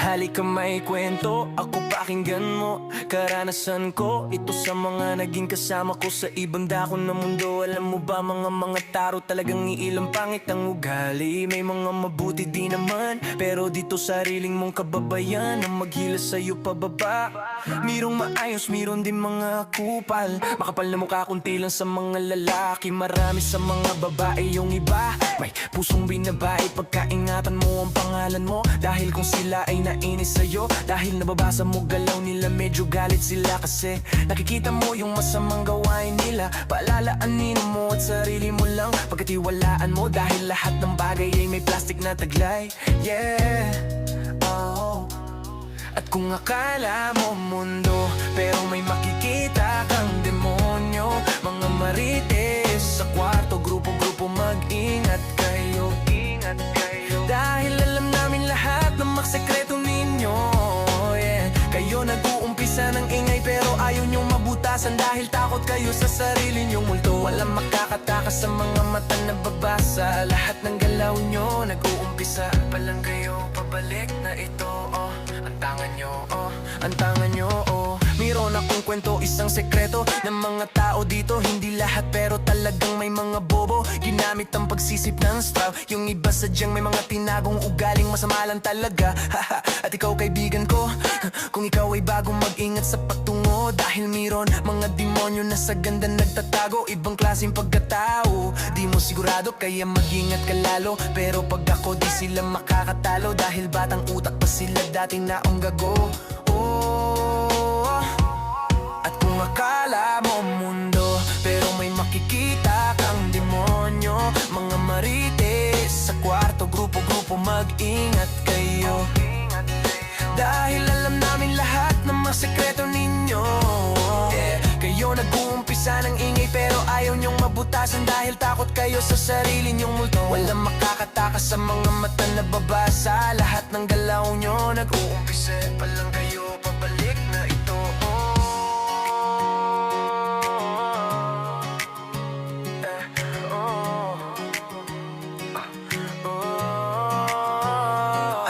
Halika may kwento, ako pakinggan mo. Karanasan ko, ito sa mga naging kasama ko sa ibang dako ng mundo. Alam mo ba mga taro talagang iilang pangit ang ugali. May mga mabuti di naman, pero dito sariling mong kababayan ang maghilas sa'yo pababa. Mirong maayos, miron din mga kupal. Makapal na mukha kunti lang sa mga lalaki. Marami sa mga babae yung iba, may pusong binabae. Pagkaingatan mo ang pangalan mo, dahil kung sila ay nainis sa'yo, dahil nababasa mo galaw nila, medyo galit sila. Kasi nakikita mo yung masamang gawain nila. Paalalaanin mo at sarili mo lang, pagkatiwalaan mo, dahil lahat ng bagay ay may plastic na taglay. Yeah, oh. At kung akala mo mundo, pero may makikita kang demonyo. Mga marites sa kwarto, grupo-grupo, mag-ingat kayo. Dahil alam namin lahat ng mga sekreto ninyo. Yeah. Kayo nag-uumpisa ng ingay, pero ayaw nyong mabutasan dahil takot kayo sa sarili nyong multo. Walang makakatakas sa mga mata na babasa. Lahat ng galaw nyo nag-uumpisa pa lang kayo, pabalik na ito. Oh, ang tangan nyo, oh, ang tangan nyo, oh. Mayroon akong kwento, isang sekreto ng mga tao dito. Hindi lahat pero talagang may mga bobo. Ginamit ang pagsisip ng straw. Yung iba sadyang may mga tinagong ugaling masama lang talaga. At ikaw kaibigan ko, kung ikaw ay bagong mag-ingat sa patungo, dahil mayroon mga demonyo na sa ganda nagtatago. Ibang klaseng pagkatao, di mo sigurado kaya mag-ingat ka lalo. Pero pag ako di sila makakatalo, dahil batang utak pa sila dating naong gago. At kung akala mo mundo, pero may makikita kang demonyo. Mga marites sa kwarto, grupo-grupo, mag-ingat kayo. Dahil alam namin lahat ng mga sekreto ninyo. Yeah. Kayo nag-uumpisa ng ingay, pero ayaw nyong mabutasan dahil takot kayo sa sarili nyong multo. Walang makakatakas sa mga mata na babasa. Lahat ng galaw nyo nag-uumpisa pa lang kayo, pabalik na ito.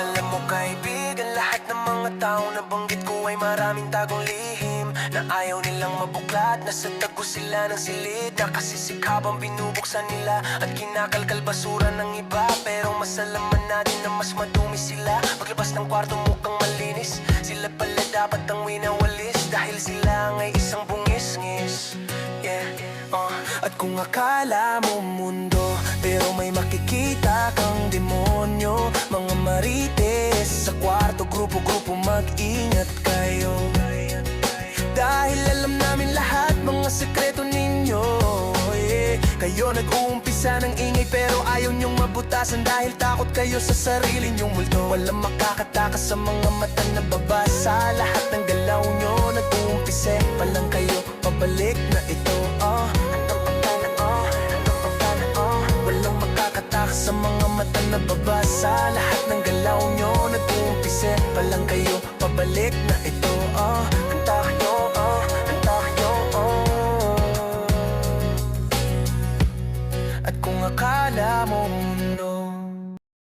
Alam mo kaibigan, lahat ng mga tao na banggit ko ay maraming tagong lihim na ayaw nilang mabuklat. Nasa tago sila ng silid, nakasisikap ang binubuksan nila at kinakalkal basura ng iba. Pero masalaman natin na mas madumi sila. Paglabas ng kwarto mukhang malinis, sila pala dapat ang winawalis, dahil sila ay isang bungis-ngis. Yeah, At kung akala mo mundo, pero may makikita kang demonyo. Mga marites sa kwarto, grupo-grupo, mag-ingat kayo. Dahil alam namin lahat mga sekreto ninyo. Yeah. Kayo nag-uumpisa ng ingay, pero ayaw nyong mabutasan dahil takot kayo sa sarili nyong multo. Walang makakatakas sa mga mata na babasa. Lahat ng galaw nyo nag-uumpisa pa lang kayo, pabalik na ito. Walang makakatakas sa mga mata na babasa. Lahat ng galaw nyo nag-uumpisa pa lang kayo, pabalik na ito.